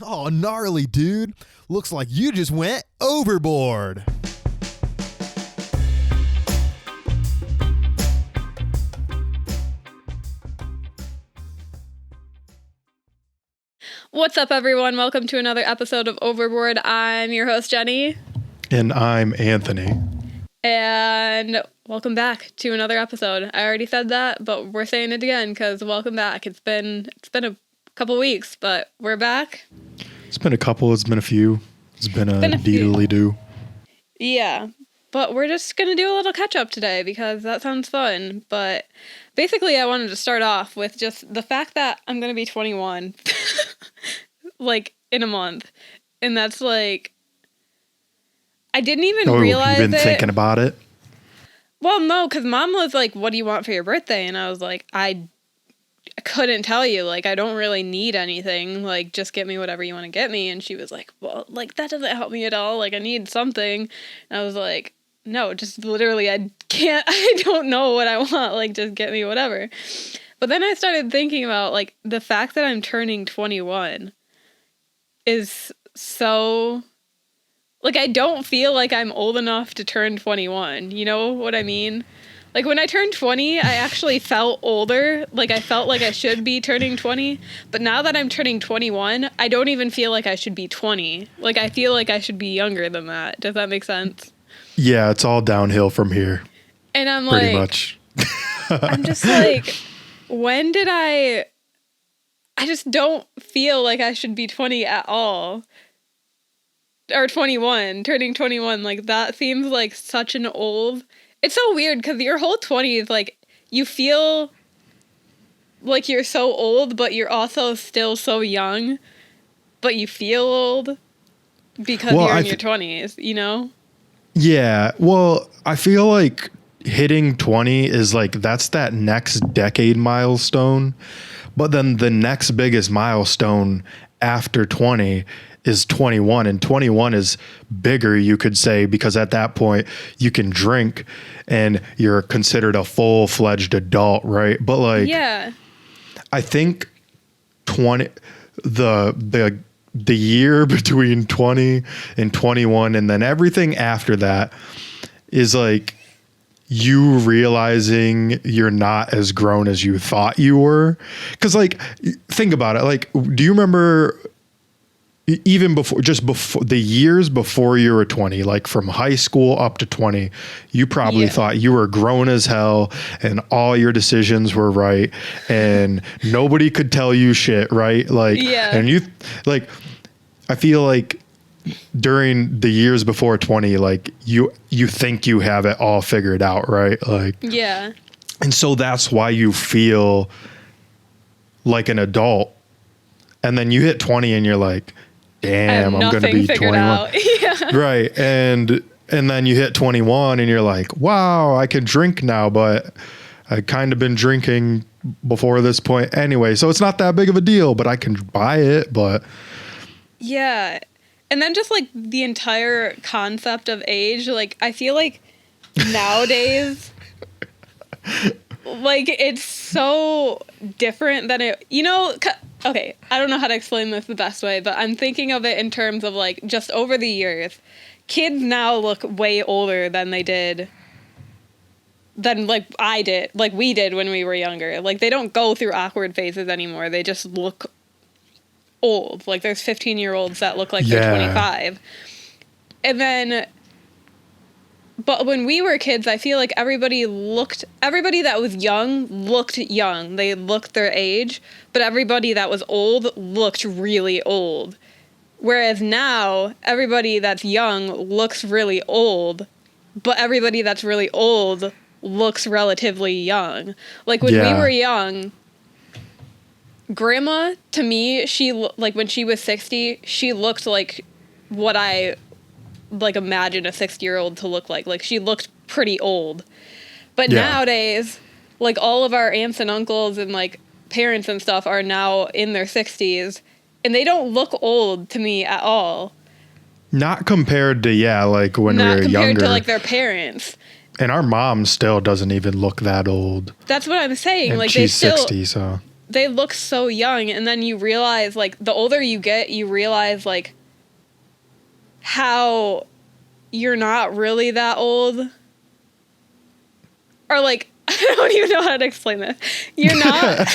Oh, gnarly, dude. Looks like you just went overboard. What's up, everyone? Welcome to another episode of Overboard. I'm your host, Jenny. And I'm Anthony. And welcome back to another episode. I already said that, but we're saying it again because welcome back. It's been a couple weeks, but we're back. It's been a couple. It's been a few. It's been a deedly-do. Yeah, but we're just going to do a little catch-up today because that sounds fun. But basically, I wanted to start off with just the fact that I'm going to be 21, like, in a month. And that's, like, I didn't even realize you've been thinking about it? Well, no, because Mom was like, what do you want for your birthday? And I was like, I couldn't tell you. Like, I don't really need anything. Like, just get me whatever you want to get me. And she was like, well, like, that doesn't help me at all. Like, I need something. And I was like, no, just literally, I don't know what I want. Like, just get me whatever. But then I started thinking about, like, the fact that I'm turning 21 is so... Like, I don't feel like I'm old enough to turn 21. You know what I mean? Like, when I turned 20, I actually felt older. Like, I felt like I should be turning 20. But now that I'm turning 21, I don't even feel like I should be 20. Like, I feel like I should be younger than that. Does that make sense? Yeah, it's all downhill from here. And I'm pretty like... much. I'm just like, when did I just don't feel like I should be 20 at all. Or 21, turning 21, like, that seems like such an old... It's so weird, because your whole 20s, like, you feel like you're so old, but you're also still so young, but you feel old because you're in your 20s, you know? Yeah, well, I feel like hitting 20 is, like, that's that next decade milestone, but then the next biggest milestone after 20 is 21, and 21 is bigger, you could say, because at that point you can drink and you're considered a full-fledged adult, right? But like, yeah, I think 20, the year between 20 and 21, and then everything after that is like you realizing you're not as grown as you thought you were. Because like, think about it. Like, do you remember even before the years before you were 20, like from high school up to 20, you probably thought you were grown as hell and all your decisions were right and nobody could tell you shit, right? Like, and you like, I feel like during the years before 20, like you think you have it all figured out, right? Like, yeah. And so that's why you feel like an adult. And then you hit 20 and you're like, damn, I'm going to be 21. Yeah. Right. And then you hit 21 and you're like, wow, I can drink now, but I kind of been drinking before this point anyway. So it's not that big of a deal, but I can buy it. But yeah. And then just like the entire concept of age, like I feel like nowadays, like it's so different than it, you know, okay, I don't know how to explain this the best way, but I'm thinking of it in terms of, like, just over the years, kids now look way older than they did, like, we did when we were younger. Like, they don't go through awkward phases anymore. They just look old. Like, there's 15-year-olds that look like they're 25. And then... But when we were kids, I feel like everybody that was young looked young. They looked their age, but everybody that was old looked really old. Whereas now, everybody that's young looks really old, but everybody that's really old looks relatively young. Like when we were young, Grandma, to me, like when she was 60, she looked like what I like imagine a 60-year-old to look like. Like she looked pretty old. But nowadays, like all of our aunts and uncles and like parents and stuff are now in their 60s and they don't look old to me at all. Not compared to like when we were younger. Not compared to like their parents. And our mom still doesn't even look that old. That's what I'm saying. And like she's 60, so they look so young, and then you realize, like, the older you get, you realize, like, how you're not really that old. Or, like, I don't even know how to explain this. You're not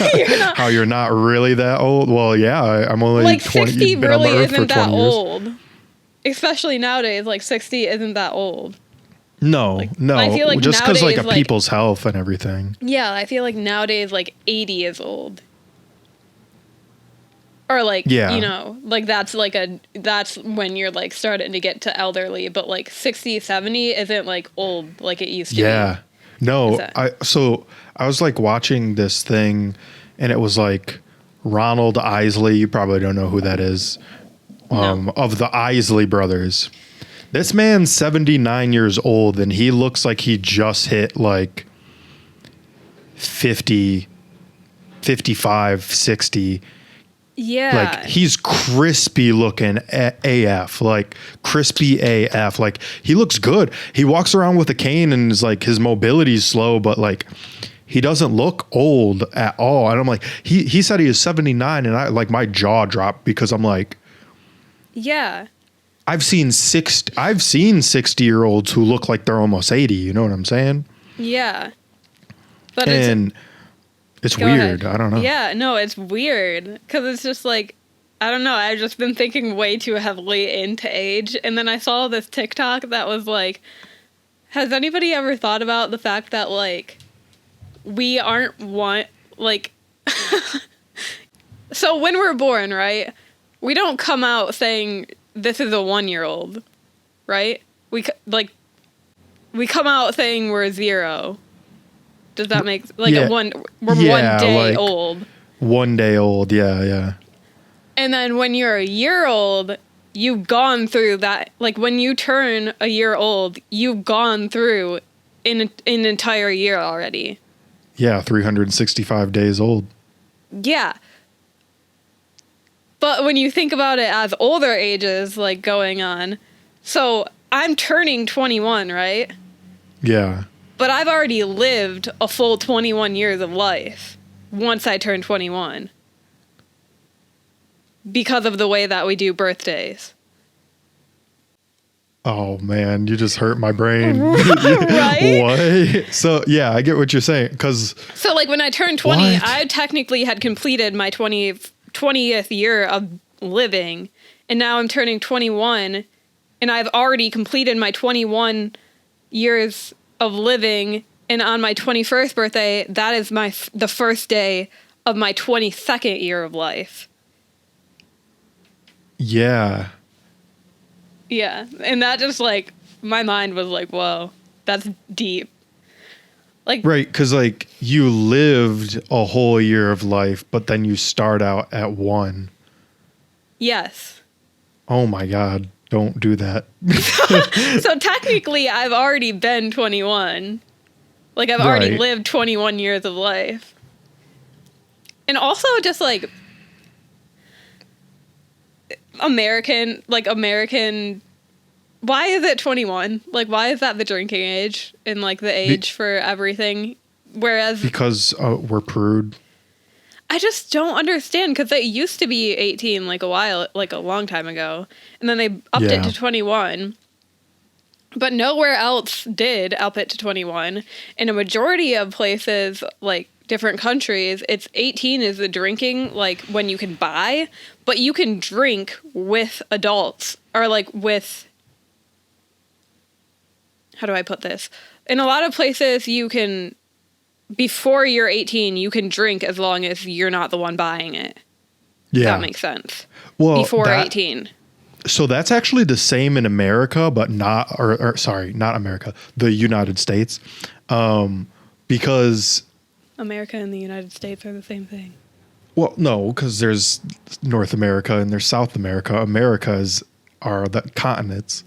How you're not really that old? Well, yeah, I'm only like 20. 60 been on the really earth for isn't that 20 years. old. Especially nowadays, like 60 isn't that old. No, Like, no. I feel like just because like nowadays, a like- people's health and everything. Yeah, I feel like nowadays, like 80 is old. Or like, Yeah. you know, like that's when you're like starting to get to elderly, but like 60, 70 isn't like old like it used to Yeah. No, Is that- I was like watching this thing and it was like Ronald Isley. You probably don't know who that is. No. Of the Isley brothers. This man's 79 years old and he looks like he just hit like 50, 55, 60. Yeah. Like he's crispy looking AF, like crispy AF. Like he looks good. He walks around with a cane and is like his mobility's slow, but like he doesn't look old at all. And I'm like, he said he is 79 and I like my jaw dropped because I'm like, yeah. I've seen 60-year-olds who look like they're almost 80. You know what I'm saying? Yeah. But And it's Go weird. ahead. I don't know. Yeah, no, it's weird because it's just like, I don't know. I've just been thinking way too heavily into age. And then I saw this TikTok that was like, has anybody ever thought about the fact that like we aren't like, so when we're born, right? We don't come out saying this is a 1-year-old, right? We come out saying we're 0. Does that make like Yeah. we're Yeah, 1 day like- old? 1 day old. Yeah. Yeah. And then when you're a year old, you've gone through that. Like when you turn a year old, you've gone through an entire year already. Yeah. 365 days old. Yeah. But when you think about it as older ages, like going on, so I'm turning 21, right? Yeah. But I've already lived a full 21 years of life once I turn 21. Because of the way that we do birthdays. Oh man, you just hurt my brain. Right? What? So yeah, I get what you're saying. Cause So like when I turned 20, What? I technically had completed my 20th year of living. And now I'm turning 21 and I've already completed my 21 years of living. And on my 21st birthday, that is the first day of my 22nd year of life. yeah. Yeah. And that just like, my mind was like, whoa, that's deep. Like, Right. Cause like you lived a whole year of life, but then you start out at 1. yes. Oh my God. Don't do that. So technically, I've already been 21. Like, I've already Right. lived 21 years of life. And also, just like, American, why is it 21? Like, why is that the drinking age and, like, the age for everything? Whereas, Because we're prude. I just don't understand, because it used to be 18, like, a long time ago. And then they upped it Yeah. to 21. But nowhere else did up it to 21. In a majority of places, like different countries, it's 18 is the drinking, like when you can buy, but you can drink with adults or like with, how do I put this? In a lot of places, you can, before you're 18, you can drink as long as you're not the one buying it. Yeah. That makes sense. Well, Before that- 18. So that's actually the same in America, but not, or sorry, not America, the United States. Because, America and the United States are the same thing. well, no, because there's North America and there's South America. Americas are the continents.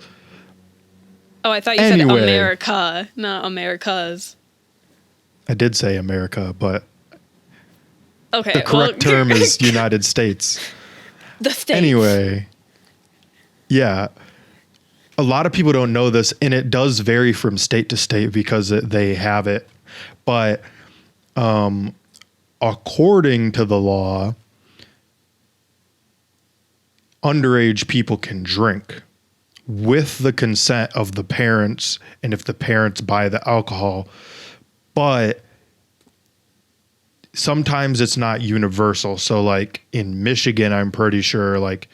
Oh, I thought you Anyway. said America, not Americas. I did say America, but Okay. the correct term is United States. the States. Anyway, yeah. A lot of people don't know this, and it does vary from state to state because they have it. But according to the law, underage people can drink with the consent of the parents, and if the parents buy the alcohol. But sometimes it's not universal. So like in Michigan, I'm pretty sure like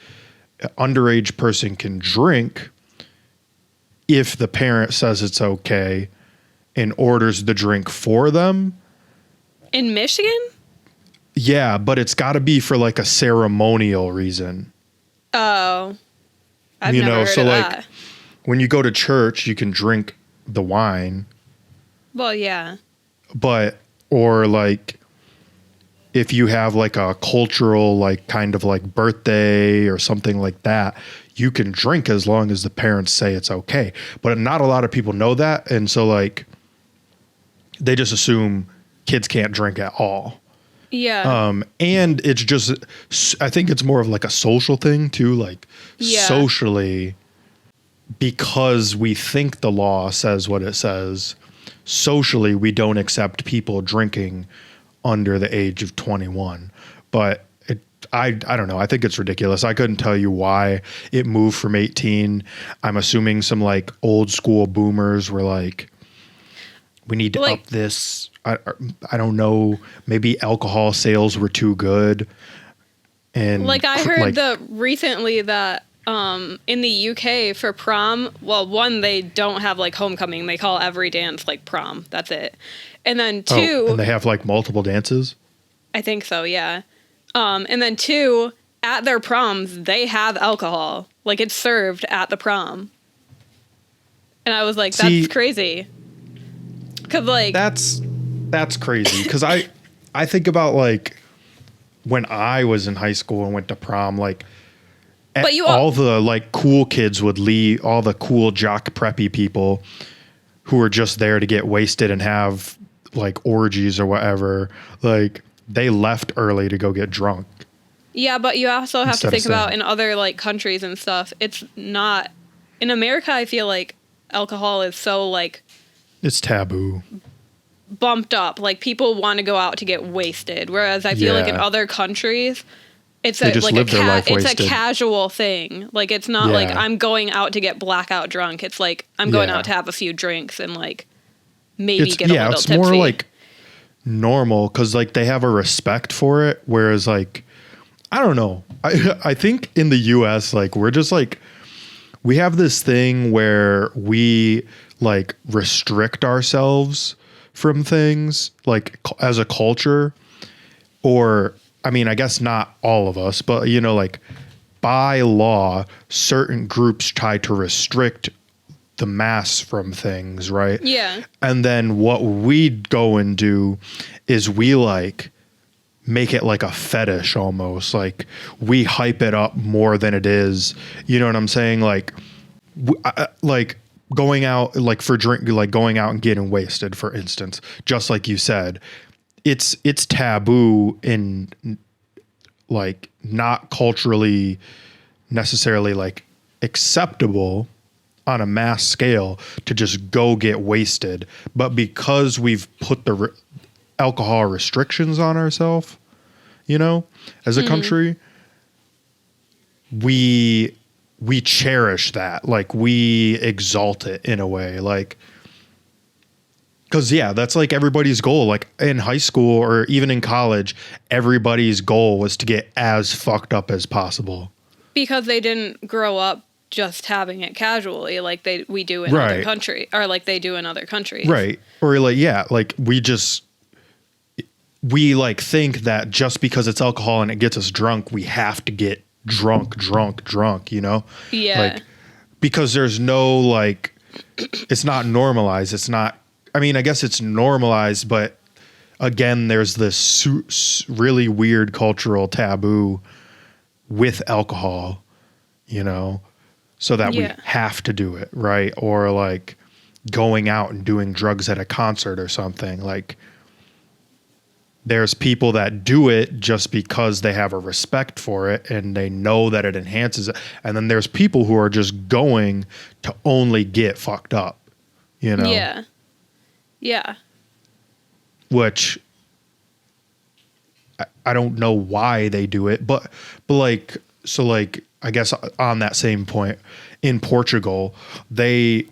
an underage person can drink if the parent says it's okay and orders the drink for them. In Michigan? Yeah, but it's got to be for like a ceremonial reason. Oh, I've never heard of like that. when you go to church, you can drink the wine, Well, yeah. but, or like if you have like a cultural, like kind of like birthday or something like that, you can drink as long as the parents say it's okay. But not a lot of people know that. And so like they just assume kids can't drink at all. Yeah. And it's just, I think it's more of like a social thing too. Like socially, because we think the law says what it says, socially, we don't accept people drinking under the age of 21. But I don't know. I think it's ridiculous. I couldn't tell you why it moved from 18. I'm assuming some like old school boomers were like, we need to up this. I don't know. Maybe alcohol sales were too good. And like I heard recently that in the UK for prom, well, one, they don't have like homecoming. They call every dance like prom. That's it. And then two, and they have like multiple dances. I think so. Yeah. And then two, at their proms, they have alcohol. Like it's served at the prom. And I was like, that's crazy. Cause like that's crazy. Cause I think about like when I was in high school and went to prom, like all the like cool kids would leave, all the cool jock preppy people who were just there to get wasted and have like orgies or whatever. Like they left early to go get drunk. Yeah, but you also have to think about in other like countries and stuff. It's not in America. I feel like alcohol is so like it's taboo, bumped up. Like people want to go out to get wasted, whereas I feel like in other countries, it's a casual thing. Like it's not like I'm going out to get blackout drunk. It's like I'm going out to have a few drinks and like maybe get a little tipsy. It's more like normal because like they have a respect for it, whereas like I don't know. I think in the US like we're just like we have this thing where we like restrict ourselves from things like as a culture, or I mean I guess not all of us, but you know like by law certain groups try to restrict the mass from things, right? Yeah. And then what we go and do is we like make it like a fetish almost. Like we hype it up more than it is. You know what I'm saying? Like like going out like for drink, like going out and getting wasted, for instance, just like you said, it's taboo in like not culturally necessarily like acceptable on a mass scale to just go get wasted. But because we've put the alcohol restrictions on ourselves, you know, as a country, we cherish that. Like we exalt it in a way, like, cause that's like everybody's goal. Like in high school or even in college, everybody's goal was to get as fucked up as possible. Because they didn't grow up just having it casually like we do in other country, or like they do in other countries. Right. Or like, like we like think that just because it's alcohol and it gets us drunk, we have to get drunk, you know? Yeah. Like, because there's no like, it's not normalized. It's not, I mean, I guess it's normalized, but again, there's this really weird cultural taboo with alcohol, you know? So that we have to do it, right? Or like going out and doing drugs at a concert or something. Like there's people that do it just because they have a respect for it and they know that it enhances it. And then there's people who are just going to only get fucked up, you know? Yeah. Yeah. Which I don't know why they do it, but like, so like, I guess on that same point, in Portugal, I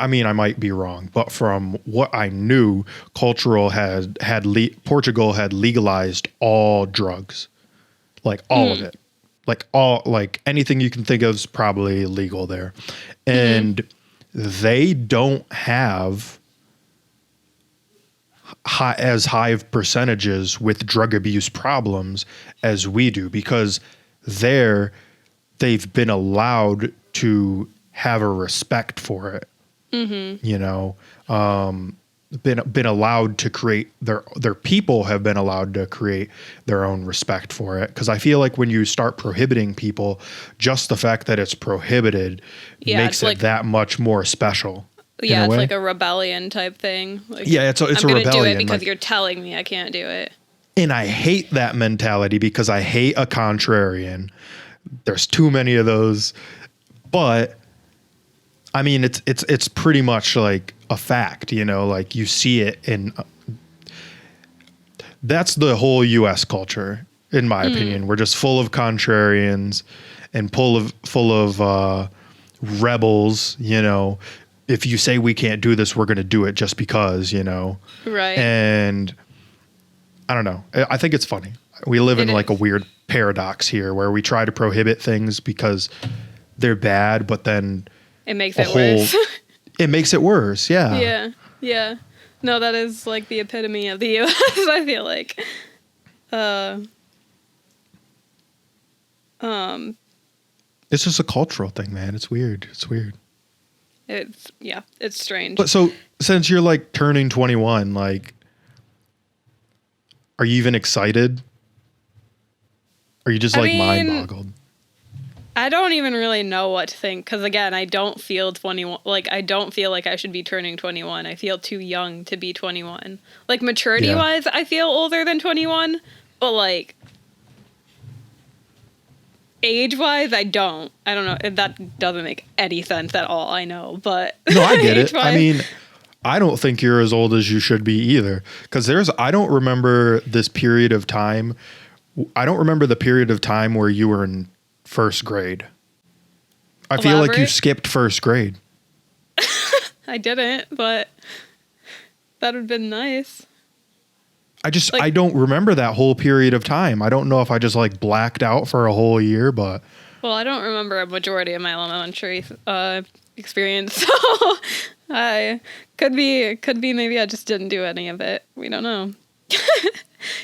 mean, I might be wrong, but from what I knew, Portugal had legalized all drugs, like all of it, like anything you can think of is probably legal there, and they don't have as high of percentages with drug abuse problems as we do, because they've been allowed to have a respect for it. You know, been allowed to create their people have been allowed to create their own respect for it. Cause I feel like when you start prohibiting people, just the fact that it's prohibited makes it that much more special. Yeah, it's like a rebellion type thing. Like, yeah, it's a rebellion. I'm going to do it because you're telling me I can't do it. And I hate that mentality because I hate a contrarian. There's too many of those. But I mean, it's pretty much like a fact, you know, like you see it in. That's the whole U.S. culture, in my opinion. We're just full of contrarians and full of rebels, you know. If you say we can't do this, we're going to do it just because, you know. Right. And I don't know. I think it's funny. We live in like a weird paradox here where we try to prohibit things because they're bad, but then it makes it worse. It makes it worse. Yeah. Yeah. Yeah. No, that is like the epitome of the U.S. I feel like. It's just a cultural thing, man. It's weird. It's strange. But so since you're like turning 21, like, are you even excited? Are you just mind boggled? I don't even really know what to think. Cause again, I don't feel 21. Like, I don't feel like I should be turning 21. I feel too young to be 21. Like maturity wise, I feel older than 21, but like, age-wise, I don't know. That doesn't make any sense at all, I know, but... No, I get it. I mean, I don't think you're as old as you should be either. Because I don't remember this period of time. I don't remember the period of time where you were in first grade. I feel like you skipped first grade. I didn't, but that would have been nice. I don't remember that whole period of time. I don't know if I just like blacked out for a whole year, but. Well, I don't remember a majority of my elementary experience, so I could be maybe I just didn't do any of it. We don't know.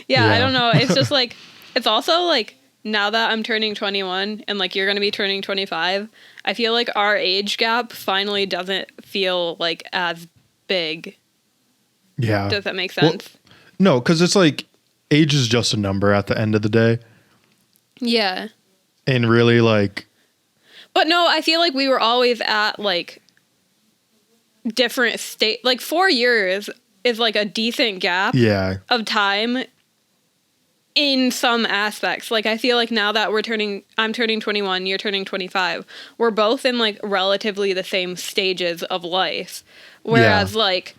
Yeah, I don't know. It's just like, it's also like now that I'm turning 21 and like you're going to be turning 25, I feel like our age gap finally doesn't feel like as big. Yeah. Does that make sense? Well, no, because it's like age is just a number at the end of the day. Yeah. And really like. But no, I feel like we were always at like different state. Like 4 years is like a decent gap of time in some aspects. Like I feel like now that I'm turning 21, you're turning 25. We're both in like relatively the same stages of life. Whereas like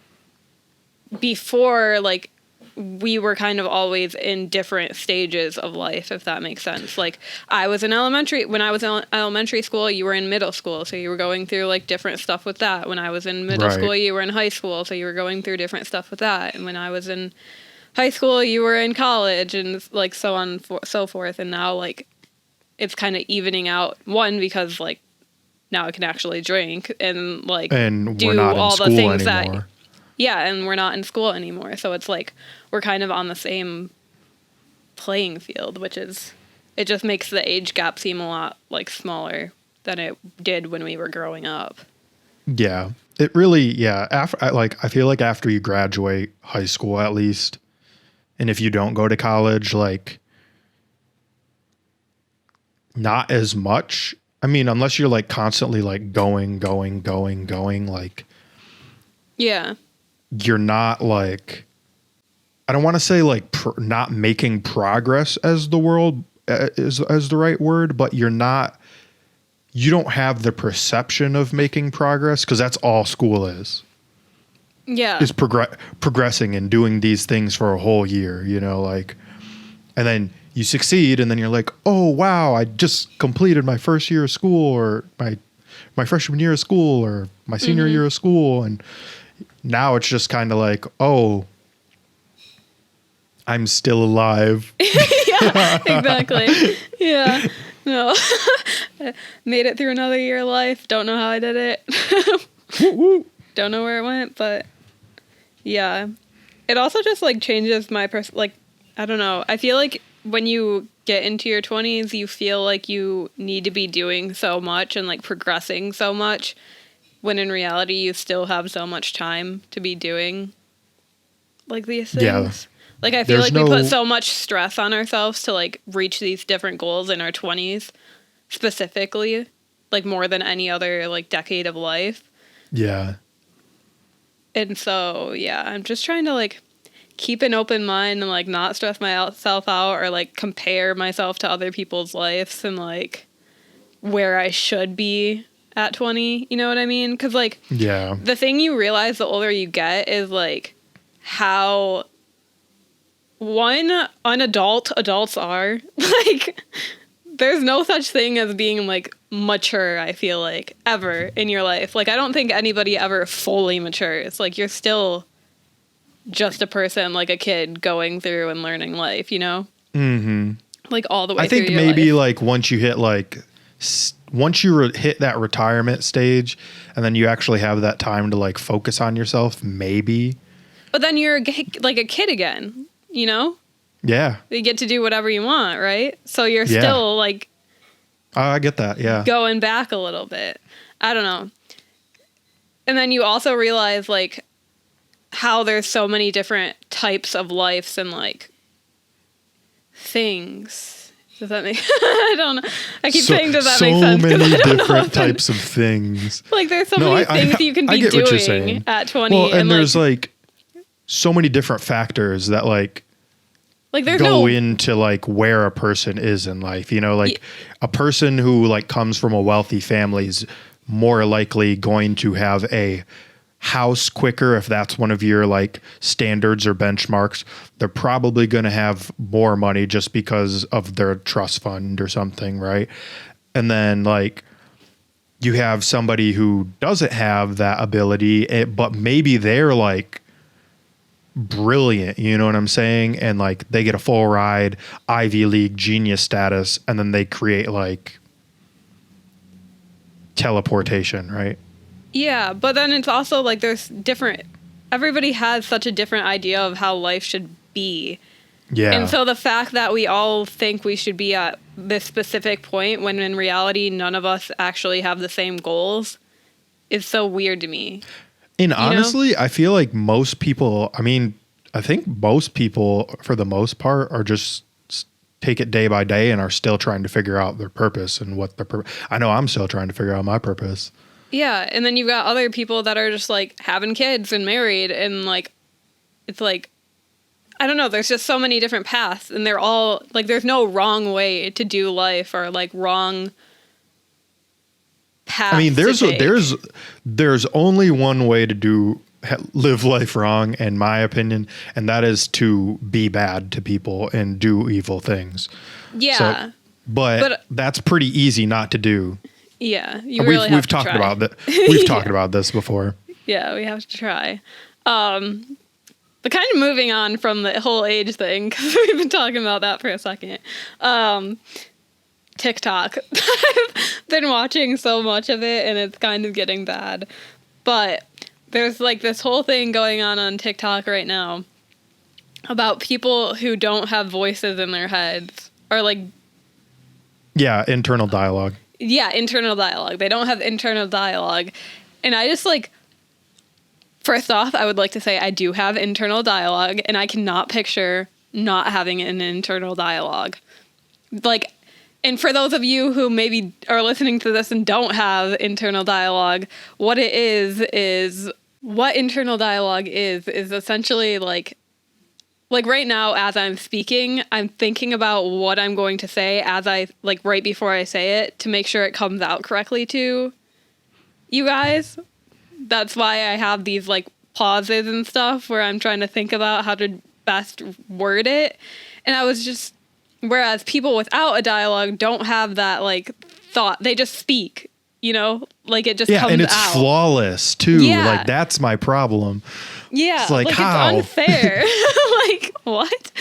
before, like we were kind of always in different stages of life, if that makes sense. Like when I was in elementary school, you were in middle school, so you were going through like different stuff with that. When I was in middle school, you were in high school, so you were going through different stuff with that. And when I was in high school, you were in college, and like so on so forth. And now like it's kind of evening out, one, because like now I can actually drink and like do all the things anymore. And we're not in school anymore. So it's like we're kind of on the same playing field, it just makes the age gap seem a lot like smaller than it did when we were growing up. Yeah. It really, I feel like after you graduate high school at least, and if you don't go to college, like not as much. I mean, unless you're like constantly like going, like. Yeah. You're not like, I don't want to say like not making progress as the world is the right word, but you don't have the perception of making progress because that's all school is. Yeah. is progressing and doing these things for a whole year, you know, like, and then you succeed and then you're like, oh, wow, I just completed my first year of school or my freshman year of school or my senior year of school. And now it's just kind of like, oh, I'm still alive. Yeah, exactly. Yeah. No. Made it through another year of life. Don't know how I did it. Don't know where it went, but yeah. It also just like changes my I don't know. I feel like when you get into your 20s, you feel like you need to be doing so much and like progressing so much, when in reality you still have so much time to be doing like these things. Yeah. Like, I feel like we put so much stress on ourselves to, like, reach these different goals in our 20s, specifically, like, more than any other, like, decade of life. Yeah. And so, yeah, I'm just trying to, like, keep an open mind and, like, not stress myself out or, like, compare myself to other people's lives and, like, where I should be at 20. You know what I mean? Because, like, yeah, the thing you realize the older you get is, like, how... adults are. Like, there's no such thing as being, like, mature, I feel like, ever in your life. Like, I don't think anybody ever fully matures. Like, you're still just a person, like a kid going through and learning life, you know? Mm-hmm. Like, all the way through your life. I think maybe, like, once you hit, like, hit that retirement stage, and then you actually have that time to, like, focus on yourself, maybe. But then you're, like, a kid again. You know? Yeah. You get to do whatever you want, right? So you're still, like... I get that, yeah. Going back a little bit. I don't know. And then you also realize, like, how there's so many different types of lives and, like, things. Does that make... I don't know. I keep saying, does that make sense? So many different types of things. Like, there's so many things you can be doing at 20. Well, and there's, like, so many different factors that, like there's go into, like, where a person is in life, you know, like a person who, like, comes from a wealthy family is more likely going to have a house quicker if that's one of your, like, standards or benchmarks. They're probably going to have more money just because of their trust fund or something, right? And then, like, you have somebody who doesn't have that ability, but maybe they're, like, brilliant, you know what I'm saying? And, like, they get a full ride Ivy League genius status, and then they create, like, teleportation, right? Yeah, but then it's also like there's everybody has such a different idea of how life should be. Yeah. And so the fact that we all think we should be at this specific point when in reality none of us actually have the same goals is so weird to me. And honestly, I feel like most people, I think most people, for the most part, are just take it day by day and are still trying to figure out their purpose and what their purpose. I know I'm still trying to figure out my purpose. Yeah, and then you've got other people that are just, like, having kids and married, and, like, it's like, I don't know, there's just so many different paths, and they're all, like, there's no wrong way to do life or, like, wrong path. There's only one way to live life wrong, in my opinion, and that is to be bad to people and do evil things. Yeah. So, but that's pretty easy not to do. Yeah, we've talked about that. We've talked about this before. Yeah, we have to try. But kind of moving on from the whole age thing, because we've been talking about that for a second. TikTok. I've been watching so much of it, and it's kind of getting bad. But there's, like, this whole thing going on TikTok right now about people who don't have voices in their heads, or, like... Yeah, internal dialogue. Yeah, internal dialogue. They don't have internal dialogue. And I just, like, first off, I would like to say I do have internal dialogue, and I cannot picture not having an internal dialogue. Like, and for those of you who maybe are listening to this and don't have internal dialogue, what it is what internal dialogue is essentially, like right now, as I'm speaking, I'm thinking about what I'm going to say as right before I say it to make sure it comes out correctly to you guys. That's why I have these, like, pauses and stuff where I'm trying to think about how to best word it. And I was just, whereas people without a dialogue don't have that like thought. They just speak, you know, like it just comes out. Yeah, and it's flawless too. Yeah. Like that's my problem. Yeah, it's like how? It's unfair. Like what?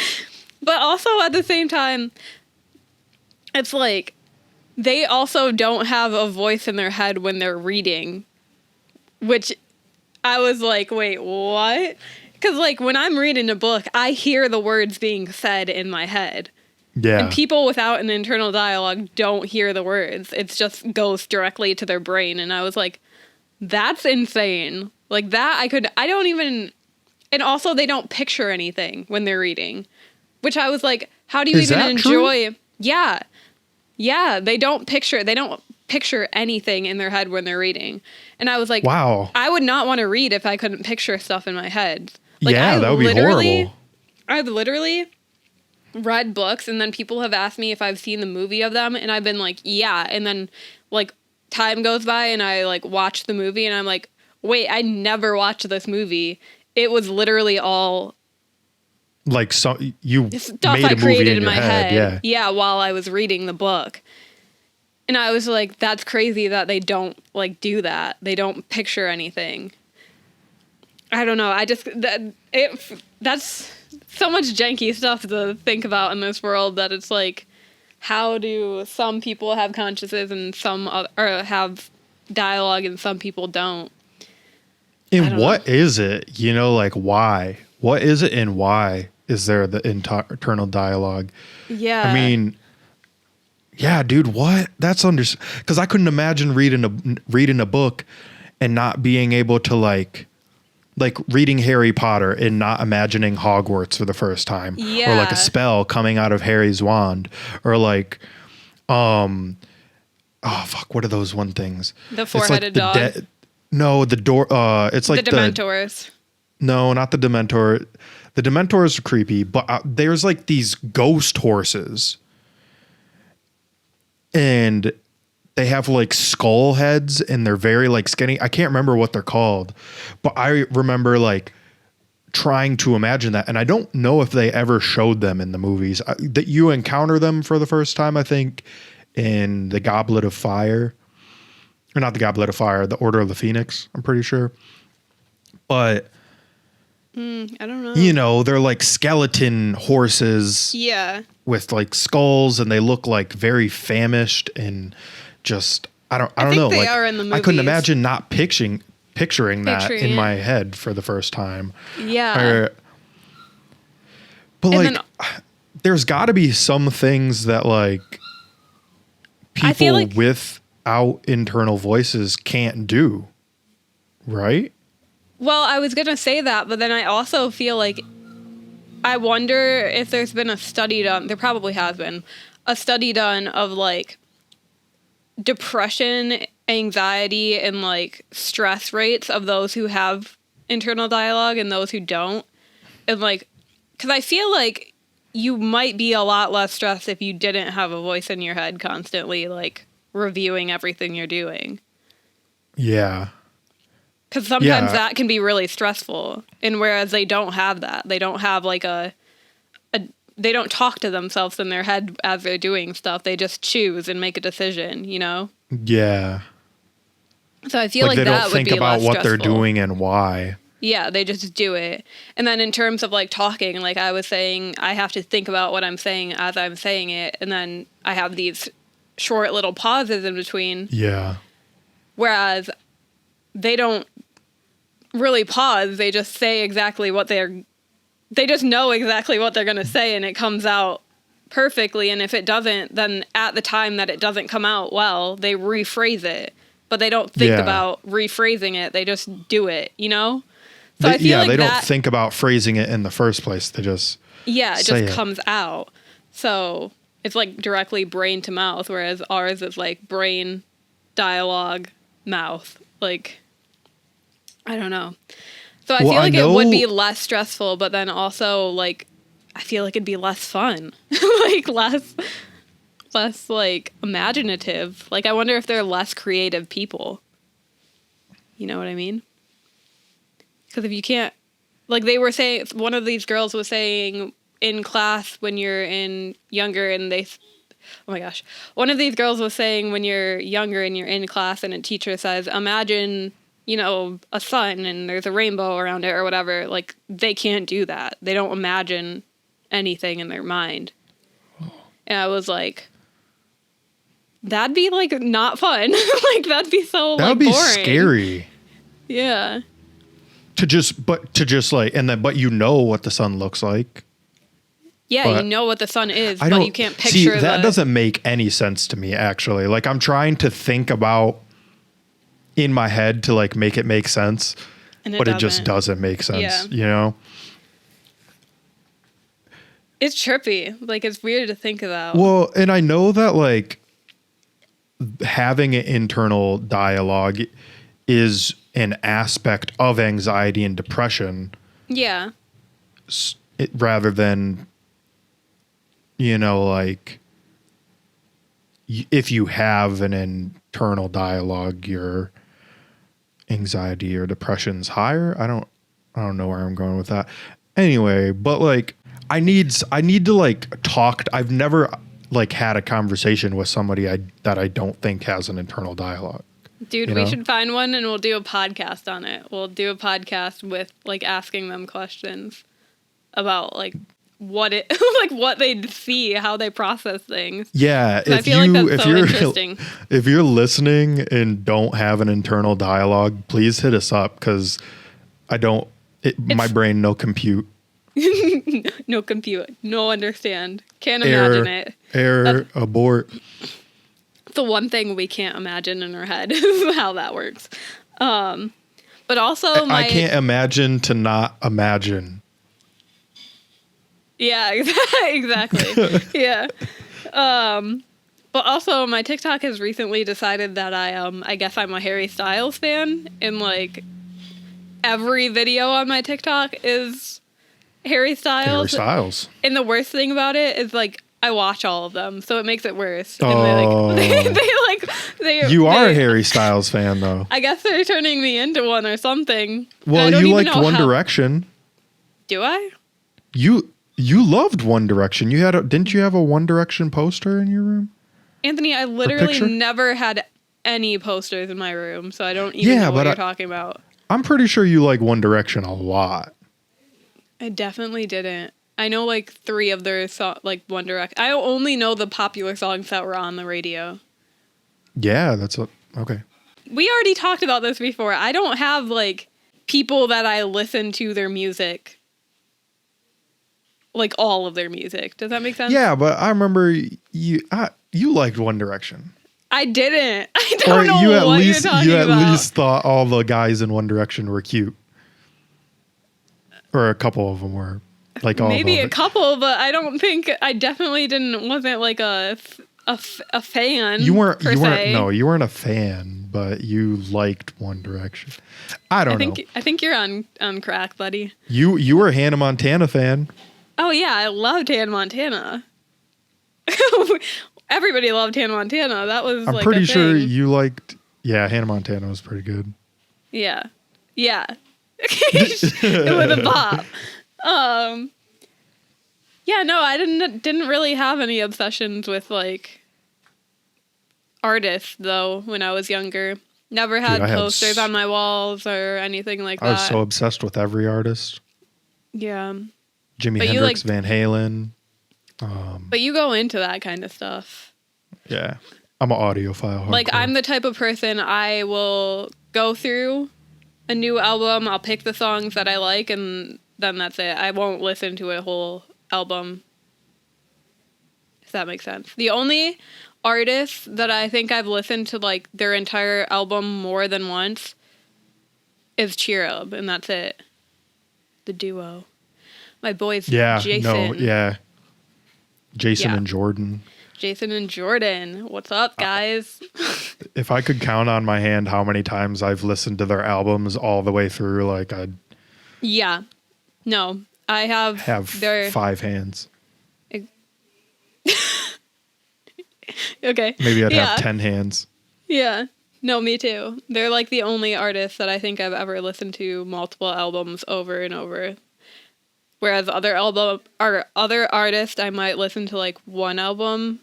But also at the same time, it's like they also don't have a voice in their head when they're reading, which I was like, wait, what? Because like when I'm reading a book, I hear the words being said in my head. Yeah. And people without an internal dialogue don't hear the words. It just goes directly to their brain. And I was like, that's insane. Like that, I don't even, and also they don't picture anything when they're reading, which I was like, how do you even enjoy? True? Yeah. Yeah. They don't picture anything in their head when they're reading. And I was like, wow, I would not want to read if I couldn't picture stuff in my head. Like, yeah, that would be horrible. I've literally read books and then people have asked me if I've seen the movie of them and I've been like, yeah. And then like time goes by and I like watch the movie and I'm like, wait, I never watched this movie. It was literally all like you stuff made I a movie created in my your head. Yeah, while I was reading the book. And I was like, that's crazy that they don't like do that. They don't picture anything. I don't know. That's so much janky stuff to think about in this world that it's like, how do some people have consciousness and or have dialogue and some people don't? And what is it? You know, like why? What is it and why is there the internal dialogue? Yeah. I mean, yeah, dude, what? That's because I couldn't imagine reading a book and not being able to like reading Harry Potter and not imagining Hogwarts for the first time. Yeah. Or like a spell coming out of Harry's wand. Or like, oh fuck, what are those one things? The four-headed dog? No, the door, it's like the Dementors. No, not the Dementor. The Dementors are creepy, but there's like these ghost horses. And they have like skull heads and they're very like skinny. I can't remember what they're called, but I remember like trying to imagine that. And I don't know if they ever showed them in the movies. That you encounter them for the first time, I think, in the Goblet of Fire. Or not the Goblet of Fire, the Order of the Phoenix, I'm pretty sure. But I don't know. You know, they're like skeleton horses. Yeah. With like skulls, and they look like very famished and just I don't know. They like, are in the movies. I couldn't imagine not picturing that in my head for the first time. Yeah. But like, there's got to be some things that like people without internal voices can't do, right? Well, I was gonna say that, but then I also feel like I wonder if there's been a study done. There probably has been a study done of like depression, anxiety, and like stress rates of those who have internal dialogue and those who don't. And like, because I feel like you might be a lot less stressed if you didn't have a voice in your head constantly like reviewing everything you're doing. Yeah. Because sometimes that can be really stressful. And whereas they don't have that. They don't have like they don't talk to themselves in their head as they're doing stuff. They just choose and make a decision, you know? Yeah. So I feel like that would be less stressful. They don't think about what they're doing and why. Yeah, they just do it. And then in terms of like talking, like I was saying, I have to think about what I'm saying as I'm saying it. And then I have these short little pauses in between. Yeah. Whereas they don't really pause. They just say exactly what they just know exactly what they're going to say and it comes out perfectly. And if it doesn't, then at the time that it doesn't come out well, they rephrase it, but they don't think about rephrasing it. They just do it, you know? So I feel like they don't think about phrasing it in the first place. They just it just comes out. So it's like directly brain to mouth, whereas ours is like brain, dialogue, mouth. Like, I don't know. So I feel like it would be less stressful, but then also like I feel like it'd be less fun. Like less like imaginative. Like I wonder if they're less creative people. You know what I mean? Because if you can't, like they were saying, one of these girls was saying in class when you're younger and oh my gosh. One of these girls was saying when you're younger and you're in class and a teacher says, imagine, a sun and there's a rainbow around it or whatever. Like they can't do that. They don't imagine anything in their mind. And I was like, that'd be like not fun. Like that'd be so That would like be boring. scary. Yeah. But what the sun looks like. Yeah, But you know what the sun is, I but don't you can't see picture that. Doesn't make any sense to me, actually. Like I'm trying to think about in my head to like make it make sense, but it just doesn't make sense. Yeah. It's trippy. Like it's weird to think about. Well, and I know that like having an internal dialogue is an aspect of anxiety and depression. Yeah. Rather than, like if you have an internal dialogue, your anxiety or depression's higher. I don't know where I'm going with that. Anyway, but like I need to like talk. I've never like had a conversation with somebody that I don't think has an internal dialogue. Dude, we should find one and we'll do a podcast on it. We'll do a podcast with like asking them questions about like what they see, how they process things. Yeah, I feel like that's so interesting. If you're listening and don't have an internal dialogue, please hit us up because my brain no compute. No compute, no understand. Can't imagine it. Abort. The one thing we can't imagine in our head is how that works. But also I can't imagine to not imagine. Yeah, exactly. Yeah. But also my TikTok has recently decided that I guess I'm a Harry Styles fan, and like every video on my TikTok is Harry Styles. And the worst thing about it is like I watch all of them, so it makes it worse. Oh. And You are a Harry Styles fan, though. I guess they're turning me into one or something. Well, you liked One Direction. Do I? You loved One Direction. Didn't you have a One Direction poster in your room? Anthony, I literally never had any posters in my room, so I don't even know what you're talking about. I'm pretty sure you like One Direction a lot. I definitely didn't. I know like 3 of their like One Direction. I only know the popular songs that were on the radio. Yeah, okay. We already talked about this before. I don't have like people that I listen to their music, like all of their music. Does that make sense? Yeah, but I remember you liked One Direction. I didn't. I don't know what you're talking about. You at least thought all the guys in One Direction were cute. Or a couple of them were. Like all maybe a couple, but I definitely wasn't like a fan. You weren't a fan, but you liked One Direction. I know. I think you're on crack, buddy. You were a Hannah Montana fan. Oh yeah, I loved Hannah Montana. Everybody loved Hannah Montana. That was I'm pretty sure you liked. Yeah, Hannah Montana was pretty good. Yeah. It was a bop. Yeah, no, I didn't really have any obsessions with like artists though when I was younger. Never had posters on my walls or anything like that. I was so obsessed with every artist. Yeah. Jimi Hendrix, Van Halen. But you go into that kind of stuff. Yeah. I'm an audiophile. Like I'm the type of person, I will go through a new album, I'll pick the songs that I like, and then that's it. I won't listen to a whole album. If that makes sense. The only artist that I think I've listened to like their entire album more than once is Cheer Up, and that's it. The duo. My boys Jason. Jason and Jordan. Jason and Jordan. What's up, guys? If I could count on my hand how many times I've listened to their albums all the way through, like I'd... Yeah. No, I have their 5 hands. Okay. Maybe I'd have 10 hands. Yeah. No, me too. They're like the only artists that I think I've ever listened to multiple albums over and over. Whereas other artists, I might listen to like one album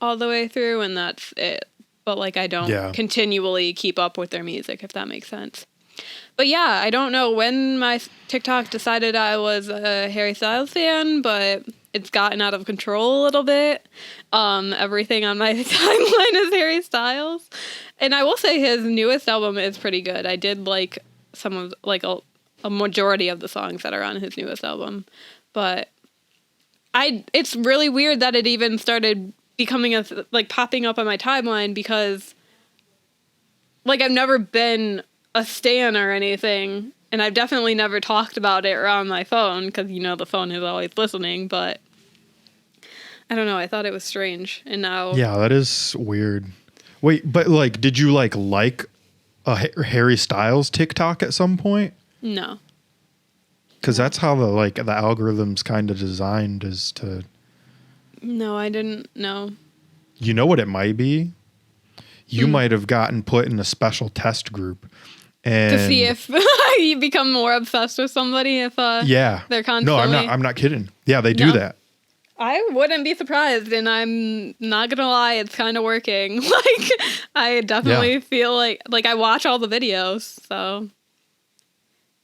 all the way through, and that's it. But like I don't continually keep up with their music, if that makes sense. But yeah, I don't know when my TikTok decided I was a Harry Styles fan, but it's gotten out of control a little bit. Everything on my timeline is Harry Styles. And I will say his newest album is pretty good. I did like some of, like a majority of the songs that are on his newest album. But it's really weird that it even started becoming popping up on my timeline, because like I've never been a stan or anything, and I've definitely never talked about it around my phone, because the phone is always listening. But I don't know, I thought it was strange, and now that is weird. Wait, but like, did you like a Harry Styles TikTok at some point? No, because that's how the algorithm's kind of designed, is to. No, I didn't know. You know what it might be? You might have gotten put in a special test group. And to see if you become more obsessed with somebody if they're constantly... No, I'm not kidding. Yeah, they do that. I wouldn't be surprised, and I'm not gonna lie, it's kind of working. Like, I definitely feel like I watch all the videos, so...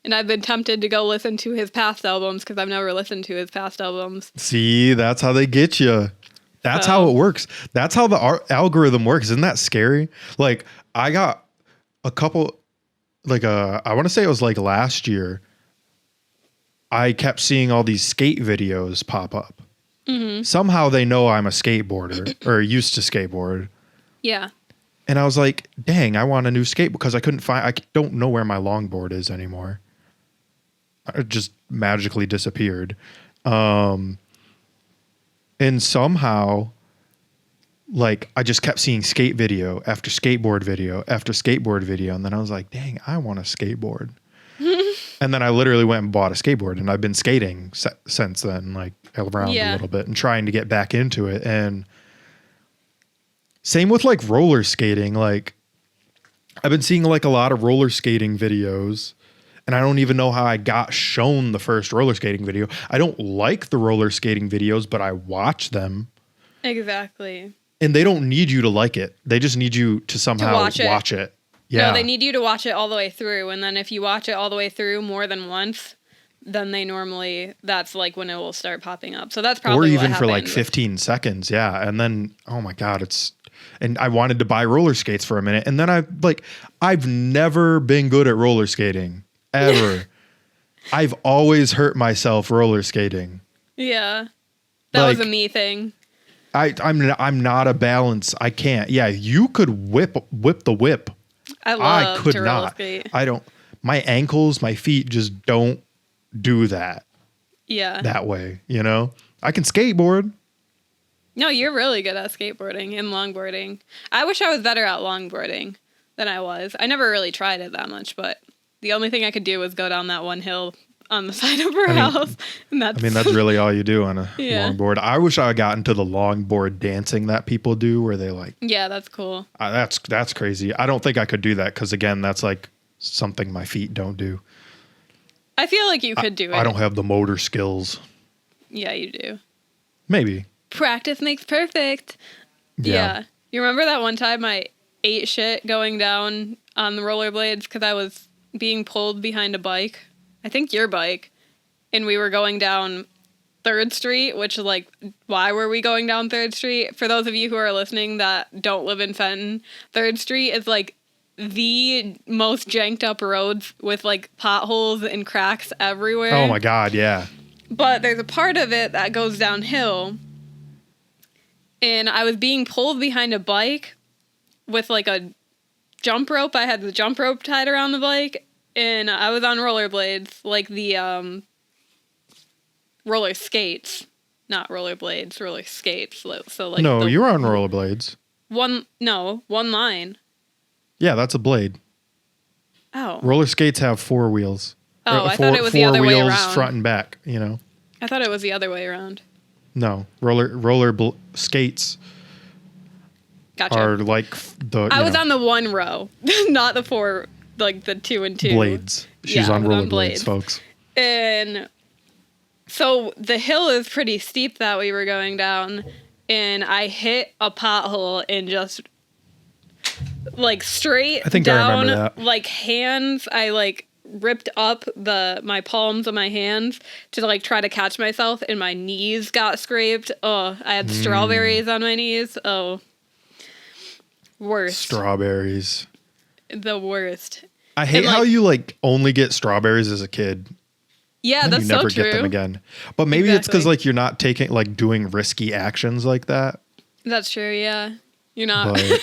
And I've been tempted to go listen to his past albums, because I've never listened to his past albums. See, that's how they get you. That's how it works. That's how the algorithm works. Isn't that scary? Like, I got a couple, I want to say it was like last year, I kept seeing all these skate videos pop up. Mm-hmm. Somehow they know I'm a skateboarder or used to skateboard. Yeah. And I was like, dang, I want a new skateboard, because I don't know where my longboard is anymore. It just magically disappeared. And somehow, like, I just kept seeing skate video after skateboard video after skateboard video. And then I was like, dang, I want a skateboard. And then I literally went and bought a skateboard, and I've been skating since then, like around a little bit and trying to get back into it. And same with like roller skating. Like, I've been seeing like a lot of roller skating videos, and I don't even know how I got shown the first roller skating video. I don't like the roller skating videos, but I watch them. Exactly. And they don't need you to like it. They just need you to somehow watch it. Yeah. No, they need you to watch it all the way through. And then if you watch it all the way through more than once, then that's like when it will start popping up. So that's probably or even what for like 15 seconds. Yeah. And then, oh my God, and I wanted to buy roller skates for a minute. And then I've never been good at roller skating. Ever. I've always hurt myself roller skating. Yeah. That was a me thing. I'm not a balance. I can't. Yeah, you could whip the whip. I could not. Skate. I don't. My ankles, my feet just don't do that. Yeah. That way, I can skateboard. No, you're really good at skateboarding and longboarding. I wish I was better at longboarding than I was. I never really tried it that much, but the only thing I could do was go down that one hill on the side of her house. And that's really all you do on a longboard. I wish I had gotten to the longboard dancing that people do, where they like... Yeah, that's cool. That's crazy. I don't think I could do that, because again, that's like something my feet don't do. I feel like you could do it. I don't have the motor skills. Yeah, you do. Maybe. Practice makes perfect. Yeah. You remember that one time I ate shit going down on the rollerblades because I was being pulled behind a bike? I think your bike. And we were going down 3rd Street, which is like, why were we going down 3rd Street? For those of you who are listening that don't live in Fenton, 3rd Street is like the most janked up roads with like potholes and cracks everywhere. Oh my God, yeah. But there's a part of it that goes downhill. And I was being pulled behind a bike with like a jump rope. I had the jump rope tied around the bike. And I was on rollerblades, like the roller skates. Not rollerblades, roller skates. So like no, you were on rollerblades. One line. Yeah, that's a blade. Oh. Roller skates have 4 wheels. Oh, I thought it was the other way around. 4 wheels, front and back, I thought it was the other way around. No, skates Gotcha. are like I was on the 1 row, not the 4, like the 2 and 2. blades. She's on rollerblades, folks. And so the hill is pretty steep that we were going down, and I hit a pothole and just like straight I think down, I remember that. like hands. I like ripped up my palms of my hands to like try to catch myself, and my knees got scraped. Oh, I had strawberries on my knees. Oh, worst. Strawberries. The worst. I hate how you like only get strawberries as a kid. Yeah, And that's you never so true. get them again. But maybe it's because Exactly. like you're not taking like doing risky actions like that. That's true. Yeah, you're not But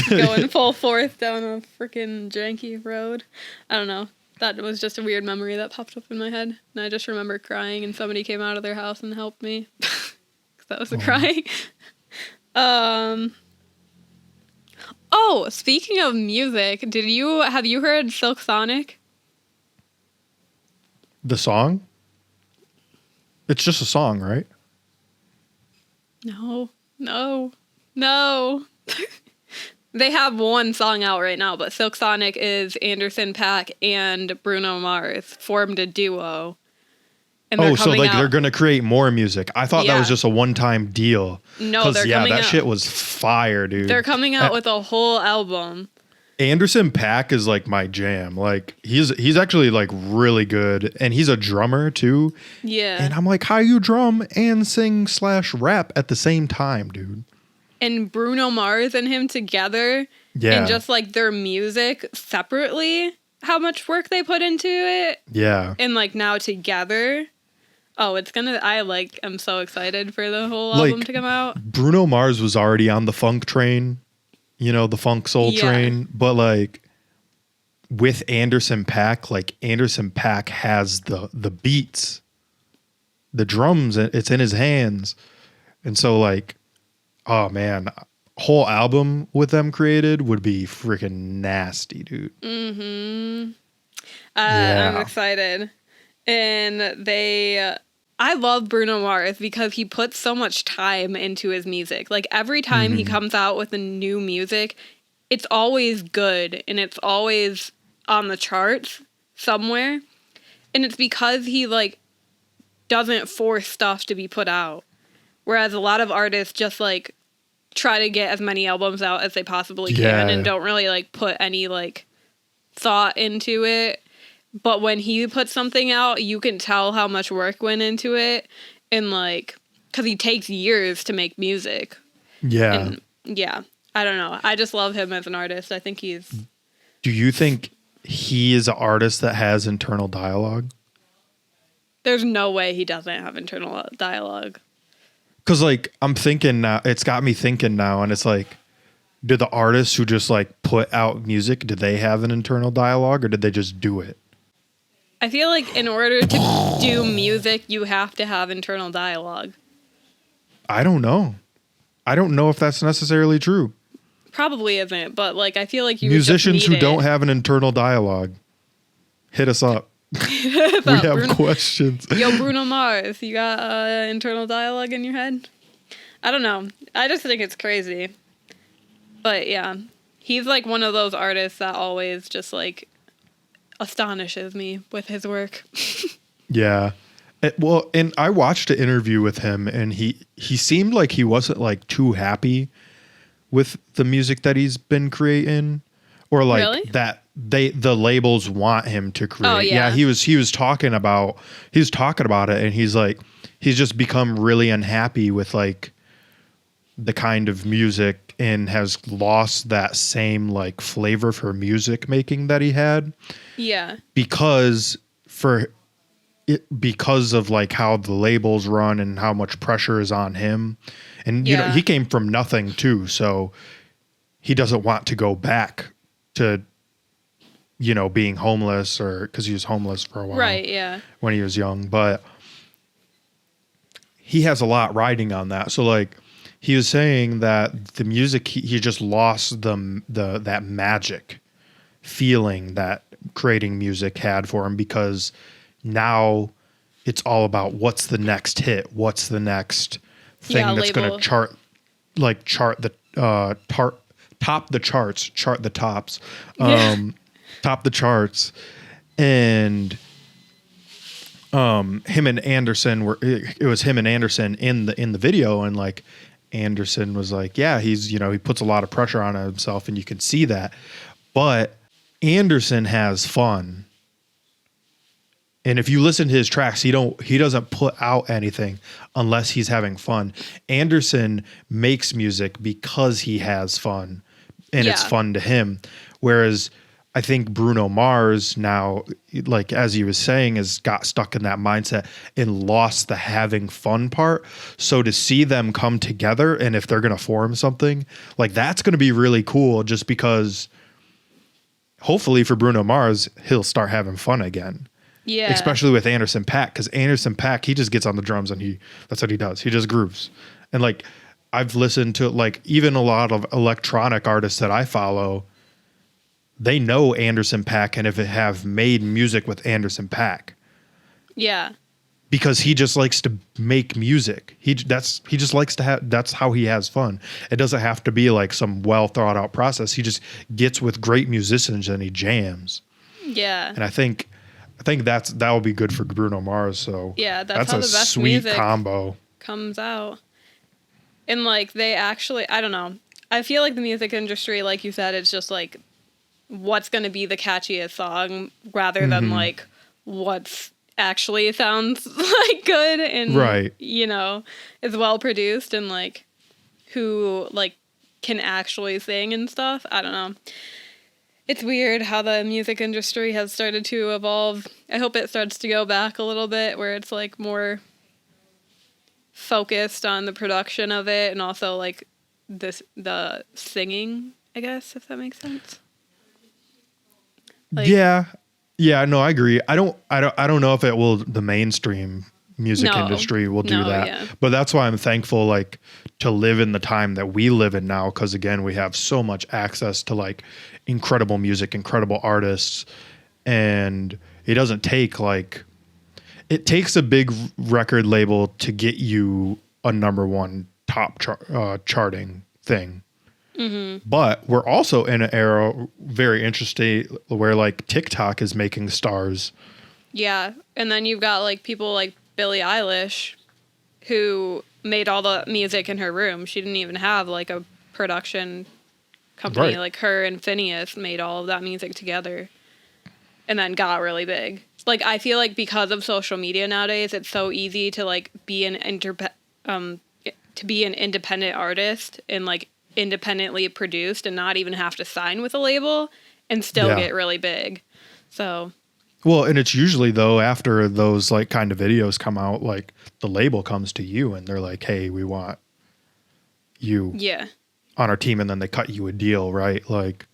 going full force down a freaking janky road. I don't know. That was just a weird memory that popped up in my head, and I just remember crying, and somebody came out of their house and helped me. 'Cause that was the crying. Oh, speaking of music, have you heard Silk Sonic? the song, it's just a song, right? No. They have one song out right now, but Silk Sonic is Anderson .Paak and Bruno Mars formed a duo. And Oh, so like out. they're gonna create more music. I thought that was Yeah. just a one-time deal. No, they're yeah, coming that out. shit was fire, dude. They're coming out with a whole album. Anderson .Paak is like my jam. Like he's actually like really good, and he's a drummer too. Yeah. And I'm like, how you drum and sing / rap at the same time, dude? And Bruno Mars and him together. Yeah. And just like their music separately, how much work they put into it. Yeah. And like now together. Oh, I'm so excited for the whole album to come out. Bruno Mars was already on the funk train, the funk soul Yeah. train, but like with Anderson .Paak, like Anderson .Paak has the beats, the drums, it's in his hands. And so like, oh man, whole album with them created would be freaking nasty, dude. I'm excited. And I love Bruno Mars because he puts so much time into his music. Like every time he comes out with a new music, it's always good and it's always on the charts somewhere. And it's because he like doesn't force stuff to be put out. Whereas a lot of artists just like try to get as many albums out as they possibly can and don't really like put any like thought into it. But when he puts something out, you can tell how much work went into it. And like, because he takes years to make music. Yeah. And yeah, I don't know. I just love him as an artist. I think he's... Do you think he is an artist that has internal dialogue? There's no way he doesn't have internal dialogue. Because like, I'm thinking now, it's got me thinking now, and it's like, do the artists who just like put out music, do they have an internal dialogue, or did they just do it? I feel like in order to do music, you have to have internal dialogue. I don't know. I don't know if that's necessarily true. Probably isn't, but like I feel like you Musicians just who need don't have an internal dialogue, hit us up. We have questions. Yo, Bruno Mars, you got internal dialogue in your head? I don't know. I just think it's crazy. But yeah, he's like one of those artists that always just like astonishes me with his work. Yeah. Well, and I watched an interview with him, and he seemed like he wasn't like too happy with the music that he's been creating, or like Really? that the labels want him to create. Oh, yeah. He was talking about it, and he's like, he's just become really unhappy with like the kind of music, and has lost that same like flavor for music making that he had. Yeah. Because of like how the labels run and how much pressure is on him. And you know, he came from nothing too, so he doesn't want to go back to being homeless, or because he was homeless for a while. Right, yeah. When he was young, but he has a lot riding on that. So like he was saying that the music, he just lost that magic feeling that creating music had for him, because now it's all about what's the next hit, what's the next thing that's going to chart top the charts, chart the tops, Yeah. top the charts, and him and Anderson it was him and Anderson in the video, and like Anderson was like, yeah, he's, you know, he puts a lot of pressure on himself, and you can see that, but Anderson has fun. And if you listen to his tracks, he doesn't put out anything unless he's having fun. Anderson makes music because he has fun, and it's fun to him. Whereas I think Bruno Mars now, like as he was saying, has got stuck in that mindset and lost the having fun part. So to see them come together, and if they're going to form something, like that's going to be really cool, just because hopefully for Bruno Mars, he'll start having fun again. Yeah. Especially with Anderson .Paak, because Anderson .Paak, he just gets on the drums and that's what he does. He just grooves. And like I've listened to like even a lot of electronic artists that I follow, they know Anderson .Paak and have made music with Anderson .Paak. Yeah. Because he just likes to make music. He just likes to have, that's how he has fun. It doesn't have to be like some well thought out process. He just gets with great musicians and he jams. Yeah. And I think that will be good for Bruno Mars. So yeah, that's how a the best sweet music combo comes out. And like they actually, I don't know. I feel like the music industry, like you said, it's just like what's going to be the catchiest song rather than like what's actually sounds like good and right, you know, is well produced and like who like can actually sing and stuff. I don't know. It's weird how the music industry has started to evolve. I hope it starts to go back a little bit where it's like more focused on the production of it and also like the singing, I guess, if that makes sense. Like, yeah, no, I agree. I don't know if it will, the mainstream music industry will do that. Yeah. But that's why I'm thankful like to live in the time that we live in now, because again, we have so much access to like incredible music, incredible artists, and it doesn't take like, it takes a big record label to get you a number one top charting thing. Mm-hmm. But we're also in an era very interesting where like TikTok is making stars. Yeah. And then you've got like people like Billie Eilish who made all the music in her room. She didn't even have like a production company. Right. Like her and Phineas made all of that music together and then got really big. Like I feel like because of social media nowadays, it's so easy to like be an independent artist and like independently produced and not even have to sign with a label and still get really big. So well, and it's usually though after those like kind of videos come out, like the label comes to you and they're like, hey, we want you on our team, and then they cut you a deal, right? Like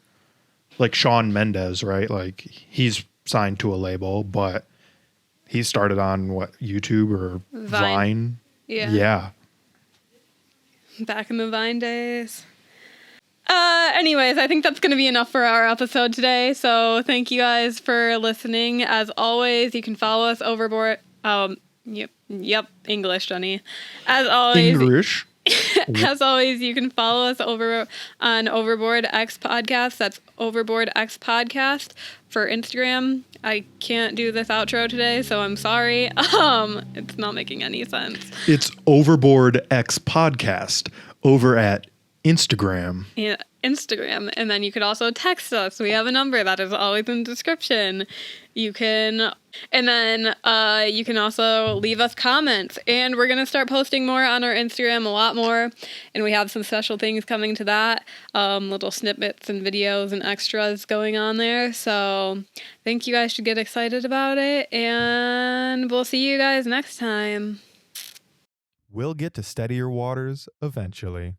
Shawn Mendes, right? Like he's signed to a label, but he started on what, YouTube or Vine? Yeah. Back in the Vine days. Anyways, I think that's going to be enough for our episode today. So thank you guys for listening. As always, you can follow us Overboard. Yep. English, Jenny. As always. English. As always, you can follow us over on Overboard X Podcast. That's Overboard X Podcast for Instagram. I can't do this outro today, so I'm sorry. It's not making any sense. It's Overboard X Podcast over at Instagram. Yeah, Instagram. And then you could also text us. We have a number that is always in the description. You can, and then you can also leave us comments. And we're going to start posting more on our Instagram, a lot more. And we have some special things coming to that. Little snippets and videos and extras going on there. So I think you guys should get excited about it. And we'll see you guys next time. We'll get to steadier waters eventually.